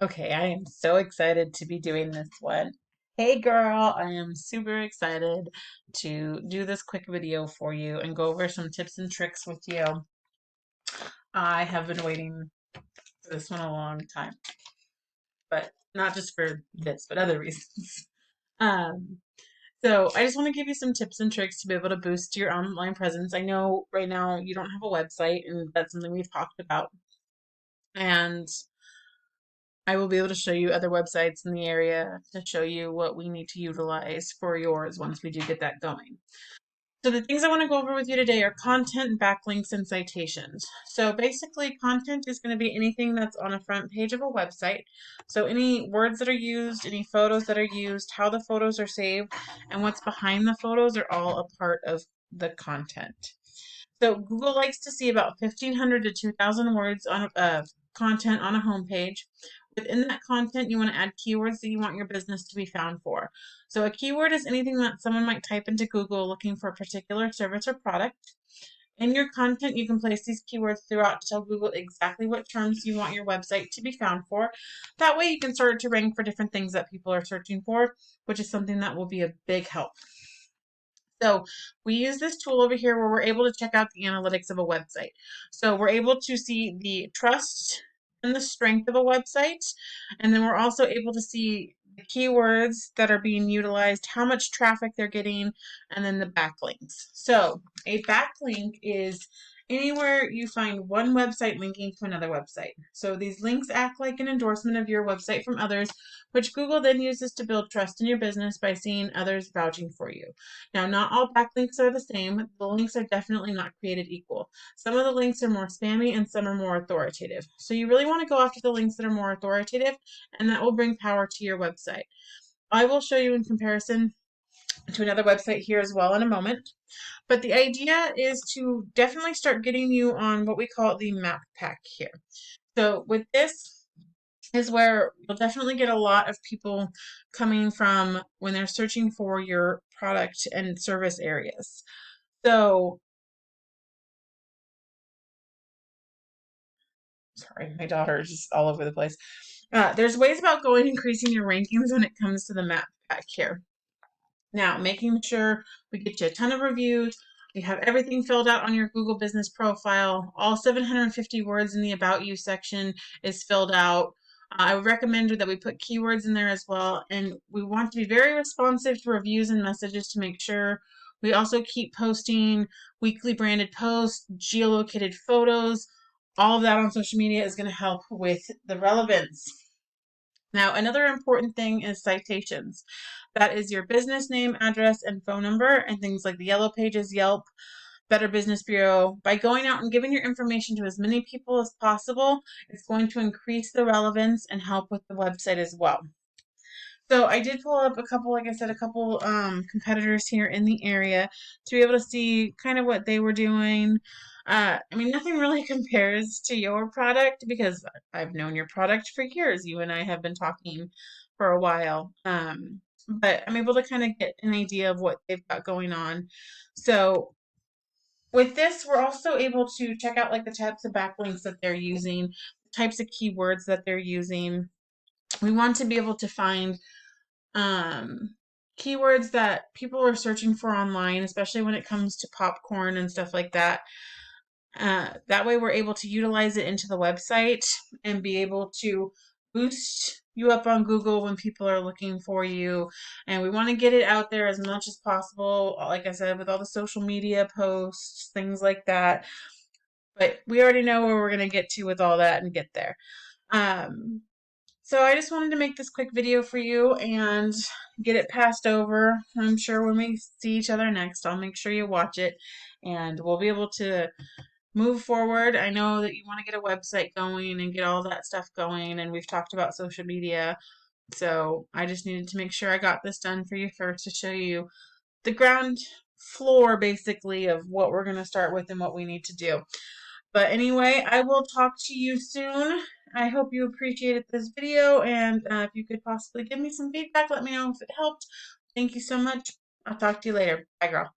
Okay, I am so excited to be doing this one. Hey girl, I am super excited to do this quick video for you and go over some tips and tricks with you. I have been waiting for this one a long time, but not just for this, but other reasons. Um, so I just want to give you some tips and tricks to be able to boost your online presence. I know right now you don't have a website, and that's something we've talked about. And I will be able to show you other websites in the area to show you what we need to utilize for yours once we do get that going. So the things I want to go over with you today are content, backlinks, and citations. So basically, content is going to be anything that's on a front page of a website. So any words that are used, any photos that are used, how the photos are saved, and what's behind the photos are all a part of the content. So Google likes to see about 1,500 to 2,000 words on content on a homepage. Within that content, you want to add keywords that you want your business to be found for. So a keyword is anything that someone might type into Google looking for a particular service or product. In your content, you can place these keywords throughout to tell Google exactly what terms you want your website to be found for. That way you can start to rank for different things that people are searching for, which is something that will be a big help. So we use this tool over here where we're able to check out the analytics of a website. So we're able to see the trust and the strength of a website. And then we're also able to see the keywords that are being utilized, how much traffic they're getting, and then the backlinks. So a backlink is anywhere you find one website linking to another website. So these links act like an endorsement of your website from others, which Google then uses to build trust in your business by seeing others vouching for you. Now, not all backlinks are the same. The links are definitely not created equal. Some of the links are more spammy and some are more authoritative. So you really want to go after the links that are more authoritative, and that will bring power to your website. I will show you in comparison to another website here as well in a moment. But the idea is to definitely start getting you on what we call the map pack here. So with this is where you'll definitely get a lot of people coming from when they're searching for your product and service areas. So, sorry, my daughter is just all over the place. There's ways about going increasing your rankings when it comes to the map pack here. Now, making sure we get you a ton of reviews. We have everything filled out on your Google Business profile. All 750 words in the About You section is filled out. I would recommend that we put keywords in there as well. And we want to be very responsive to reviews and messages to make sure. We also keep posting weekly branded posts, geolocated photos. All of that on social media is going to help with the relevance. Now, another important thing is citations. That is your business name, address, and phone number, and things like the Yellow Pages, Yelp, Better Business Bureau. By going out and giving your information to as many people as possible, it's going to increase the relevance and help with the website as well. So I did pull up a couple, like I said, a couple competitors here in the area to be able to see kind of what they were doing. I mean, nothing really compares to your product because I've known your product for years. You and I have been talking for a while. But I'm able to kind of get an idea of what they've got going on. So with this, we're also able to check out like the types of backlinks that they're using, types of keywords that they're using. We want to be able to find um, keywords that people are searching for online, especially when it comes to popcorn and stuff like that. That way, we're able to utilize it into the website and be able to boost you up on Google when people are looking for you. And we want to get it out there as much as possible, like I said, with all the social media posts, things like that. But we already know where we're going to get to with all that and get there. Um, so I just wanted to make this quick video for you and get it passed over. I'm sure when we see each other next, I'll make sure you watch it and we'll be able to move forward. I know that you want to get a website going and get all that stuff going, and we've talked about social media. So I just needed to make sure I got this done for you first to show you the ground floor basically of what we're going to start with and what we need to do. But anyway, I will talk to you soon. I hope you appreciated this video, and if you could possibly give me some feedback, let me know if it helped. Thank you so much. I'll talk to you later. Bye, girl.